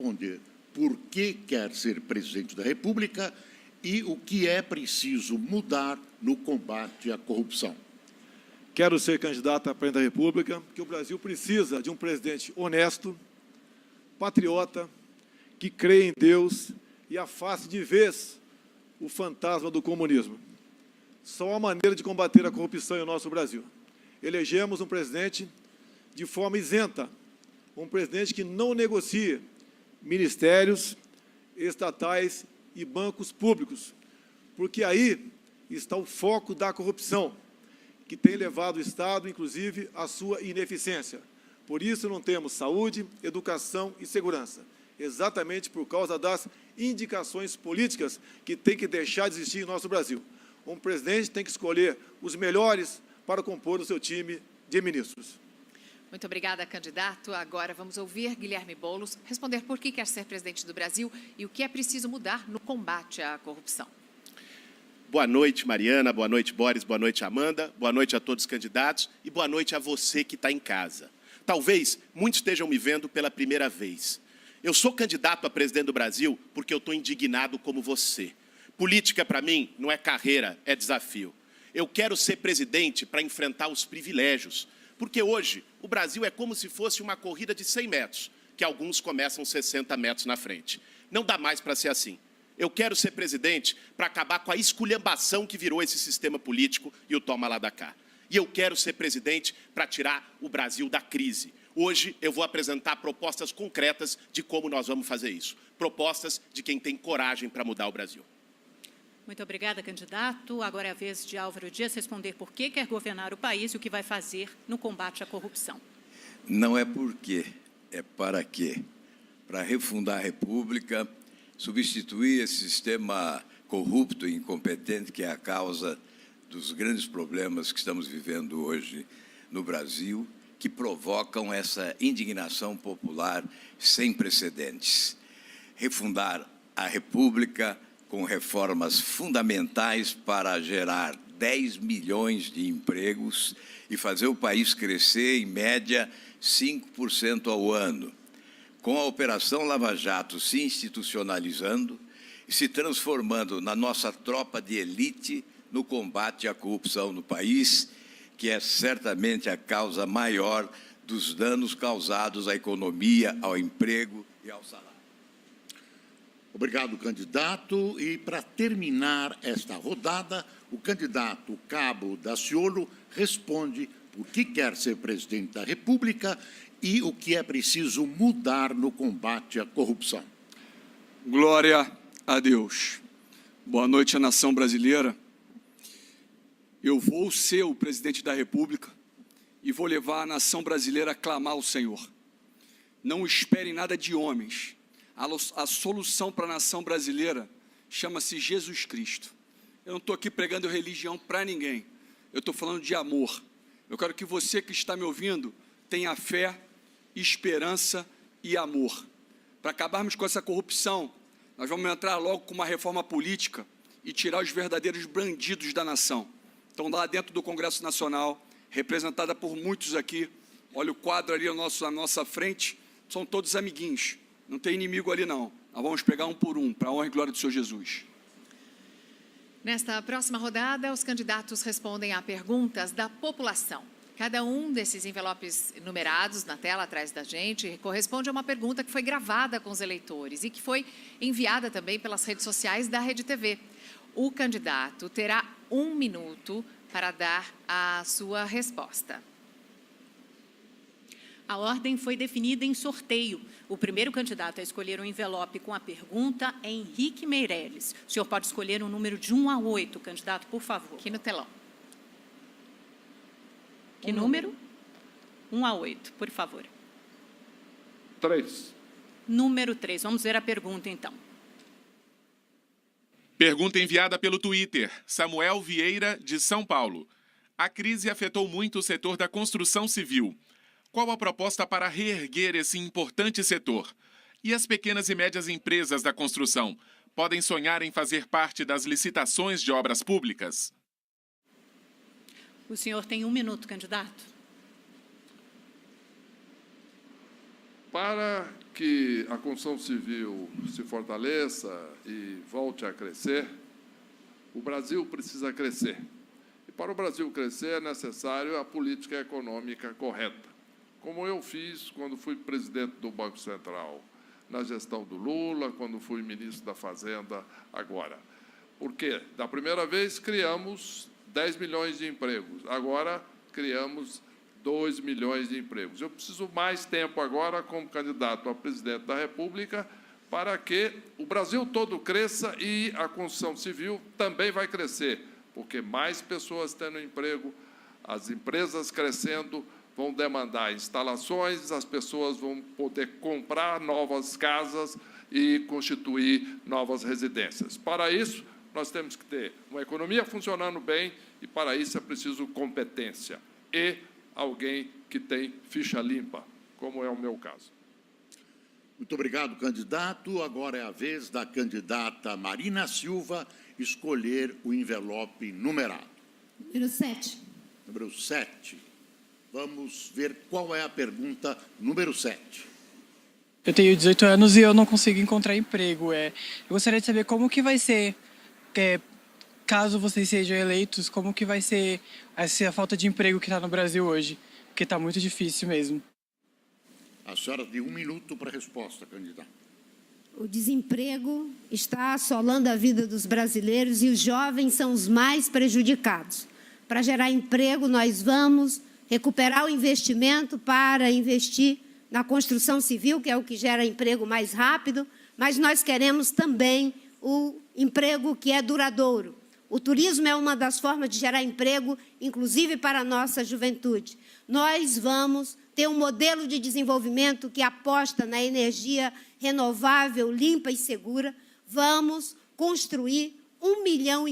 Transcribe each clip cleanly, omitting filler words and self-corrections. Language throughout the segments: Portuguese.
responder por que quer ser presidente da República e o que é preciso mudar no combate à corrupção. Quero ser candidato a presidente da República, porque o Brasil precisa de um presidente honesto, patriota, que crê em Deus e afaste de vez o fantasma do comunismo. Só há maneira de combater a corrupção em nosso Brasil. Elegemos um presidente de forma isenta, um presidente que não negocie ministérios, estatais e bancos públicos, porque aí está o foco da corrupção, que tem levado o Estado, inclusive, à sua ineficiência. Por isso não temos saúde, educação e segurança, exatamente por causa das indicações políticas que tem que deixar de existir em nosso Brasil. Um presidente tem que escolher os melhores para compor o seu time de ministros. Muito obrigada, candidato. Agora vamos ouvir Guilherme Boulos responder por que quer ser presidente do Brasil e o que é preciso mudar no combate à corrupção. Boa noite, Mariana. Boa noite, Boris. Boa noite, Amanda. Boa noite a todos os candidatos e boa noite a você que está em casa. Talvez muitos estejam me vendo pela primeira vez. Eu sou candidato a presidente do Brasil porque eu estou indignado como você. Política, para mim, não é carreira, é desafio. Eu quero ser presidente para enfrentar os privilégios, porque hoje o Brasil é como se fosse uma corrida de 100 metros, que alguns começam 60 metros na frente. Não dá mais para ser assim. Eu quero ser presidente para acabar com a esculhambação que virou esse sistema político e o toma lá da cá. E eu quero ser presidente para tirar o Brasil da crise. Hoje eu vou apresentar propostas concretas de como nós vamos fazer isso. Propostas de quem tem coragem para mudar o Brasil. Muito obrigada, candidato. Agora é a vez de Álvaro Dias responder por que quer governar o país e o que vai fazer no combate à corrupção. Não é por quê, é para quê. Para refundar a República, substituir esse sistema corrupto e incompetente que é a causa dos grandes problemas que estamos vivendo hoje no Brasil, que provocam essa indignação popular sem precedentes. Refundar a República com reformas fundamentais para gerar 10 milhões de empregos e fazer o país crescer, em média, 5% ao ano. Com a Operação Lava Jato se institucionalizando e se transformando na nossa tropa de elite no combate à corrupção no país, que é certamente a causa maior dos danos causados à economia, ao emprego e ao salário. Obrigado, candidato. E, para terminar esta rodada, o candidato Cabo Daciolo responde por que quer ser presidente da República e o que é preciso mudar no combate à corrupção. Glória a Deus. Boa noite à nação brasileira. Eu vou ser o presidente da República e vou levar a nação brasileira a clamar ao Senhor. Não esperem nada de homens. A solução para a nação brasileira chama-se Jesus Cristo. Eu não estou aqui pregando religião para ninguém. Eu estou falando de amor. Eu quero que você que está me ouvindo tenha fé, esperança e amor. Para acabarmos com essa corrupção, nós vamos entrar logo com uma reforma política e tirar os verdadeiros bandidos da nação. Então, lá dentro do Congresso Nacional, representada por muitos aqui, olha o quadro ali à nossa frente, são todos amiguinhos. Não tem inimigo ali, não. Nós vamos pegar um por um, para a honra e glória do Senhor Jesus. Nesta próxima rodada, os candidatos respondem a perguntas da população. Cada um desses envelopes numerados na tela atrás da gente corresponde a uma pergunta que foi gravada com os eleitores e que foi enviada também pelas redes sociais da Rede TV. O candidato terá 1 minuto para dar a sua resposta. A ordem foi definida em sorteio. O primeiro candidato a escolher um envelope com a pergunta é Henrique Meirelles. O senhor pode escolher um número de 1 a 8, candidato, por favor. Aqui no telão. Que número? 1 a 8, por favor. 3. Número 3. Vamos ver a pergunta, então. Pergunta enviada pelo Twitter. Samuel Vieira, de São Paulo. A crise afetou muito o setor da construção civil. Qual a proposta para reerguer esse importante setor? E as pequenas e médias empresas da construção podem sonhar em fazer parte das licitações de obras públicas? O senhor tem 1 minuto, candidato. Para que a construção civil se fortaleça e volte a crescer, o Brasil precisa crescer. E para o Brasil crescer é necessário a política econômica correta, como eu fiz quando fui presidente do Banco Central, na gestão do Lula, quando fui ministro da Fazenda agora. Porque, da primeira vez, criamos 10 milhões de empregos, agora criamos 2 milhões de empregos. Eu preciso mais tempo agora, como candidato a presidente da República, para que o Brasil todo cresça e a construção civil também vai crescer, porque mais pessoas tendo emprego, as empresas crescendo, vão demandar instalações, as pessoas vão poder comprar novas casas e constituir novas residências. Para isso, nós temos que ter uma economia funcionando bem e, para isso, é preciso competência e alguém que tem ficha limpa, como é o meu caso. Muito obrigado, candidato. Agora é a vez da candidata Marina Silva escolher o envelope numerado. Número 7. Número 7. Vamos ver qual é a pergunta número 7. Eu tenho 18 anos e eu não consigo encontrar emprego. Eu gostaria de saber como que vai ser, caso vocês sejam eleitos, como que vai ser essa falta de emprego que está no Brasil hoje, porque está muito difícil mesmo. A senhora tem 1 minuto para a resposta, candidata. O desemprego está assolando a vida dos brasileiros e os jovens são os mais prejudicados. Para gerar emprego, nós vamos recuperar o investimento para investir na construção civil, que é o que gera emprego mais rápido, mas nós queremos também o emprego que é duradouro. O turismo é uma das formas de gerar emprego, inclusive para a nossa juventude. Nós vamos ter um modelo de desenvolvimento que aposta na energia renovável, limpa e segura. Vamos construir 1,5 milhão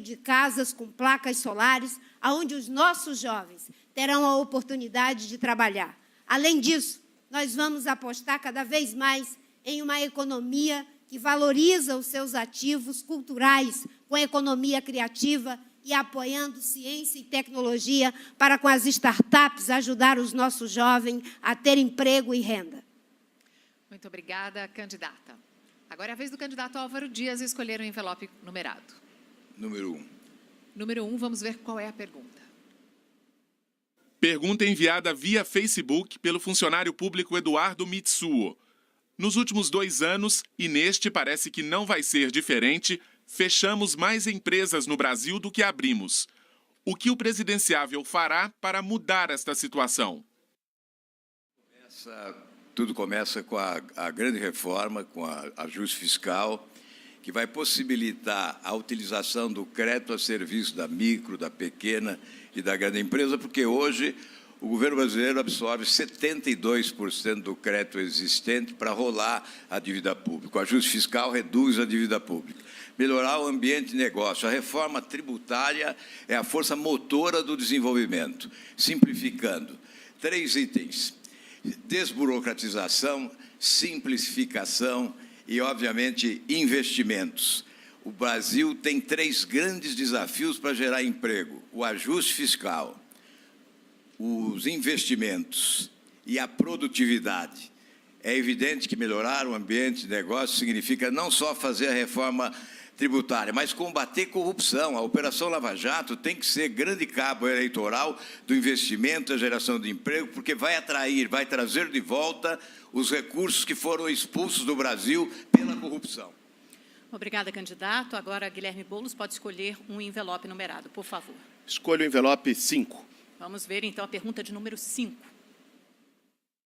de casas com placas solares, onde os nossos jovens terão a oportunidade de trabalhar. Além disso, nós vamos apostar cada vez mais em uma economia que valoriza os seus ativos culturais, com a economia criativa e apoiando ciência e tecnologia para, com as startups, ajudar os nossos jovens a ter emprego e renda. Muito obrigada, candidata. Agora é a vez do candidato Álvaro Dias escolher o envelope numerado. Número 1. Número 1, vamos ver qual é a pergunta. Pergunta enviada via Facebook pelo funcionário público Eduardo Mitsuo. Nos últimos 2 anos, e neste parece que não vai ser diferente, fechamos mais empresas no Brasil do que abrimos. O que o presidenciável fará para mudar esta situação? Tudo começa com a grande reforma, com a ajuste fiscal, que vai possibilitar a utilização do crédito a serviço da micro, da pequena e da grande empresa, porque hoje o governo brasileiro absorve 72% do crédito existente para rolar a dívida pública. O ajuste fiscal reduz a dívida pública. Melhorar o ambiente de negócio. A reforma tributária é a força motora do desenvolvimento. Simplificando. 3 itens. Desburocratização, simplificação e, obviamente, investimentos. O Brasil tem 3 grandes desafios para gerar emprego: o ajuste fiscal, os investimentos e a produtividade. É evidente que melhorar o ambiente de negócio significa não só fazer a reforma tributária, mas combater corrupção. A Operação Lava Jato tem que ser grande cabo eleitoral do investimento, da geração de emprego, porque vai atrair, vai trazer de volta os recursos que foram expulsos do Brasil pela corrupção. Obrigada, candidato. Agora, Guilherme Boulos pode escolher um envelope numerado, por favor. Escolha o envelope 5. Vamos ver, então, a pergunta de número 5.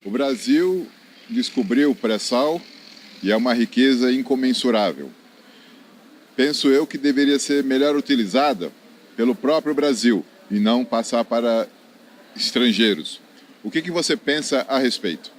O Brasil descobriu o pré-sal e é uma riqueza incomensurável. Penso eu que deveria ser melhor utilizada pelo próprio Brasil e não passar para estrangeiros. O que você pensa a respeito?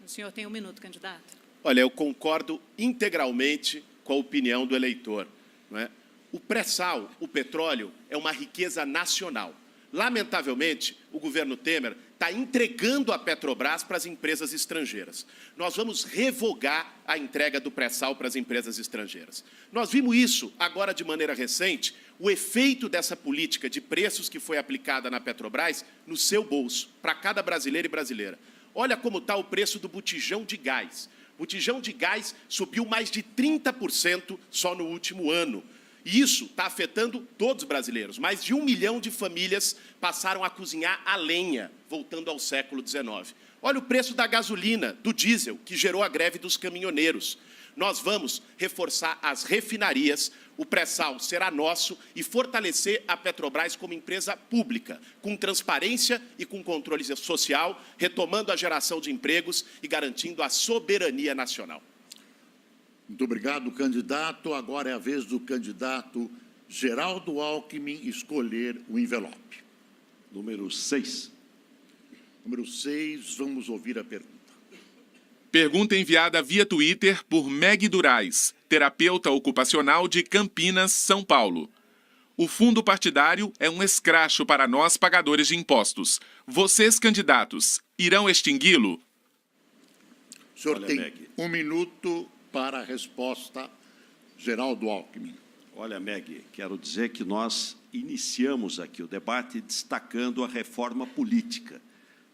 O senhor tem 1 minuto, candidato. Olha, eu concordo integralmente com a opinião do eleitor, não é? O pré-sal, o petróleo, é uma riqueza nacional. Lamentavelmente, o governo Temer está entregando a Petrobras para as empresas estrangeiras. Nós vamos revogar a entrega do pré-sal para as empresas estrangeiras. Nós vimos isso agora de maneira recente, o efeito dessa política de preços que foi aplicada na Petrobras no seu bolso, para cada brasileiro e brasileira. olha como está o preço do botijão de gás. O botijão de gás subiu mais de 30% só no último ano. E isso está afetando todos os brasileiros. Mais de 1 milhão de famílias passaram a cozinhar a lenha, voltando ao século XIX. Olha o preço da gasolina, do diesel, que gerou a greve dos caminhoneiros. Nós vamos reforçar as refinarias, o pré-sal será nosso e fortalecer a Petrobras como empresa pública, com transparência e com controle social, retomando a geração de empregos e garantindo a soberania nacional. Muito obrigado, candidato. Agora é a vez do candidato Geraldo Alckmin escolher o envelope. Número 6. Número 6, vamos ouvir a pergunta. Pergunta enviada via Twitter por Meg Durais, terapeuta ocupacional de Campinas, São Paulo. O fundo partidário é um escracho para nós pagadores de impostos. Vocês, candidatos, irão extingui-lo? O senhor Olha, tem Meg. 1 minuto para a resposta, Geraldo Alckmin. Olha, Meg, quero dizer que nós iniciamos aqui o debate destacando a reforma política.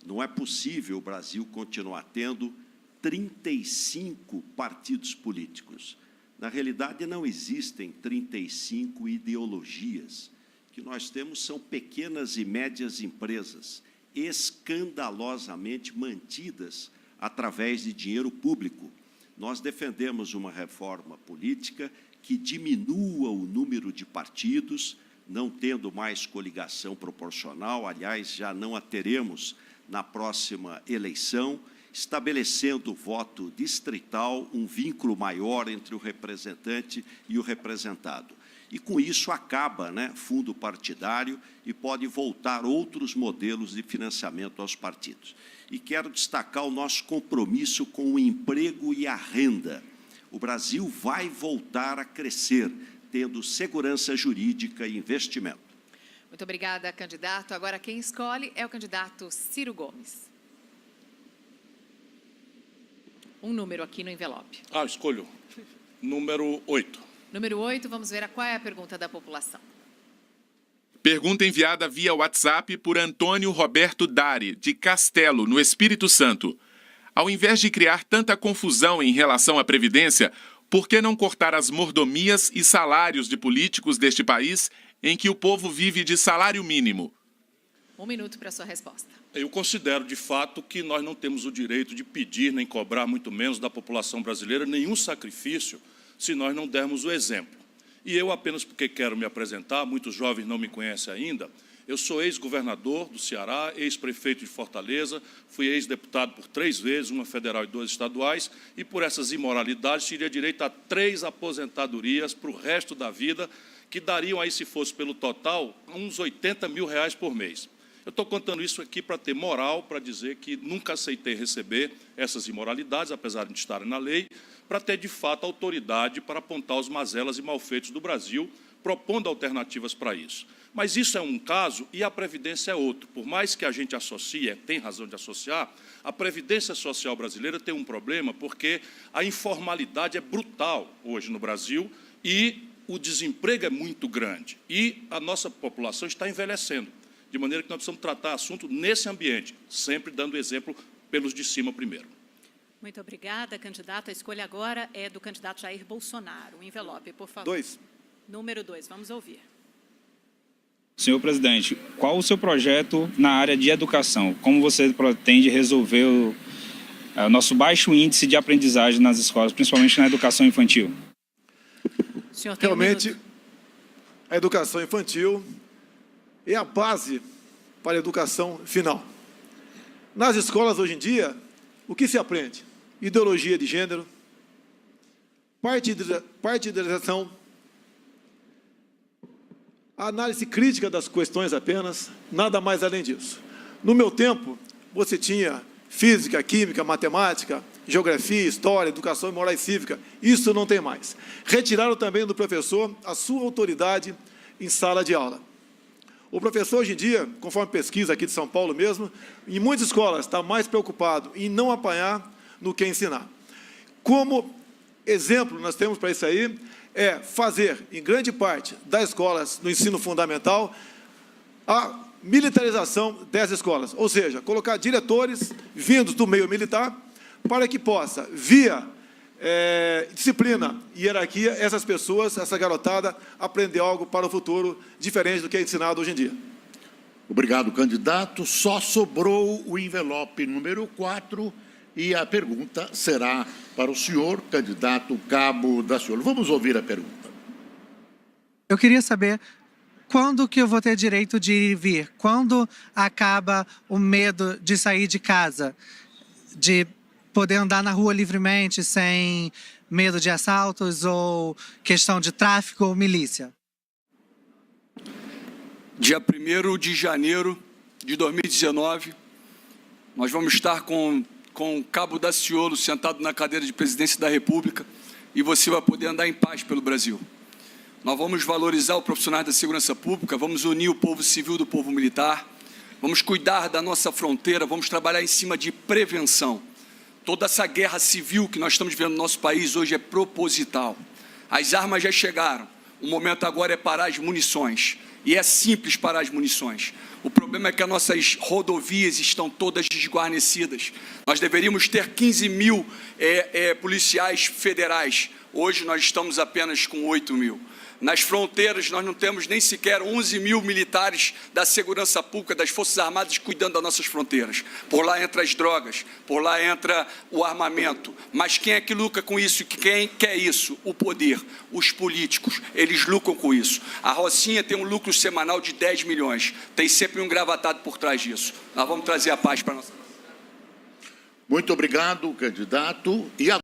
Não é possível o Brasil continuar tendo 35 partidos políticos. Na realidade, não existem 35 ideologias. O que nós temos são pequenas e médias empresas, escandalosamente mantidas através de dinheiro público. Nós defendemos uma reforma política que diminua o número de partidos, não tendo mais coligação proporcional, aliás, já não a teremos na próxima eleição, estabelecendo o voto distrital, um vínculo maior entre o representante e o representado. E, com isso, acaba, fundo partidário e pode voltar outros modelos de financiamento aos partidos. E quero destacar o nosso compromisso com o emprego e a renda. O Brasil vai voltar a crescer, tendo segurança jurídica e investimento. Muito obrigada, candidato. Agora quem escolhe é o candidato Ciro Gomes. Um número aqui no envelope. Escolho. Número 8. Número 8, vamos ver qual é a pergunta da população. Pergunta enviada via WhatsApp por Antônio Roberto Dari, de Castelo, no Espírito Santo. Ao invés de criar tanta confusão em relação à Previdência, por que não cortar as mordomias e salários de políticos deste país em que o povo vive de salário mínimo? 1 minuto para a sua resposta. Eu considero, de fato, que nós não temos o direito de pedir, nem cobrar, muito menos da população brasileira, nenhum sacrifício se nós não dermos o exemplo. E eu, apenas porque quero me apresentar, muitos jovens não me conhecem ainda, eu sou ex-governador do Ceará, ex-prefeito de Fortaleza, fui ex-deputado por 3 vezes, uma federal e 2 estaduais, e por essas imoralidades teria direito a 3 aposentadorias para o resto da vida, que dariam aí, se fosse pelo total, uns R$80 mil por mês. Eu estou contando isso aqui para ter moral, para dizer que nunca aceitei receber essas imoralidades, apesar de estarem na lei, para ter, de fato, autoridade para apontar os mazelas e malfeitos do Brasil, propondo alternativas para isso. Mas isso é um caso e a Previdência é outro. Por mais que a gente associe, tem razão de associar, a Previdência Social brasileira tem um problema porque a informalidade é brutal hoje no Brasil e o desemprego é muito grande. E a nossa população está envelhecendo, de maneira que nós precisamos tratar assunto nesse ambiente, sempre dando exemplo pelos de cima primeiro. Muito obrigada, candidato. A escolha agora é do candidato Jair Bolsonaro. O envelope, por favor. 2. Número 2, vamos ouvir. Senhor presidente, qual o seu projeto na área de educação? Como você pretende resolver o nosso baixo índice de aprendizagem nas escolas, principalmente na educação infantil? Realmente, a educação infantil é a base para a educação final. Nas escolas, hoje em dia, o que se aprende? Ideologia de gênero, partidarização, a análise crítica das questões apenas, nada mais além disso. No meu tempo, você tinha física, química, matemática, geografia, história, educação moral e cívica. Isso não tem mais. Retiraram também do professor a sua autoridade em sala de aula. O professor, hoje em dia, conforme pesquisa aqui de São Paulo mesmo, em muitas escolas está mais preocupado em não apanhar do que ensinar. Como exemplo, nós temos para isso aí, é fazer, em grande parte das escolas no ensino fundamental, a militarização das escolas, ou seja, colocar diretores vindos do meio militar para que possa, via disciplina e hierarquia, essas pessoas, essa garotada, aprender algo para o futuro diferente do que é ensinado hoje em dia. Obrigado, candidato. Só sobrou o envelope número 4 e a pergunta será para o senhor, candidato Cabo Daciolo. Vamos ouvir a pergunta. Eu queria saber quando que eu vou ter direito de ir e vir? Quando acaba o medo de sair de casa? De poder andar na rua livremente, sem medo de assaltos ou questão de tráfico ou milícia? Dia 1º de janeiro de 2019, nós vamos estar com o Cabo Daciolo sentado na cadeira de presidência da República e você vai poder andar em paz pelo Brasil. Nós vamos valorizar os profissionais da segurança pública, vamos unir o povo civil do povo militar, vamos cuidar da nossa fronteira, vamos trabalhar em cima de prevenção. Toda essa guerra civil que nós estamos vivendo no nosso país hoje é proposital. As armas já chegaram, o momento agora é parar as munições. E é simples parar as munições. O problema é que as nossas rodovias estão todas desguarnecidas. Nós deveríamos ter 15 mil policiais federais. Hoje nós estamos apenas com 8 mil. Nas fronteiras nós não temos nem sequer 11 mil militares da segurança pública, das Forças Armadas, cuidando das nossas fronteiras. Por lá entra as drogas, por lá entra o armamento. Mas quem é que lucra com isso? Quem quer isso? O poder, os políticos, eles lucram com isso. A Rocinha tem um lucro semanal de 10 milhões. Tem sempre um gravatado por trás disso. Nós vamos trazer a paz para a nossa... Muito obrigado, candidato. E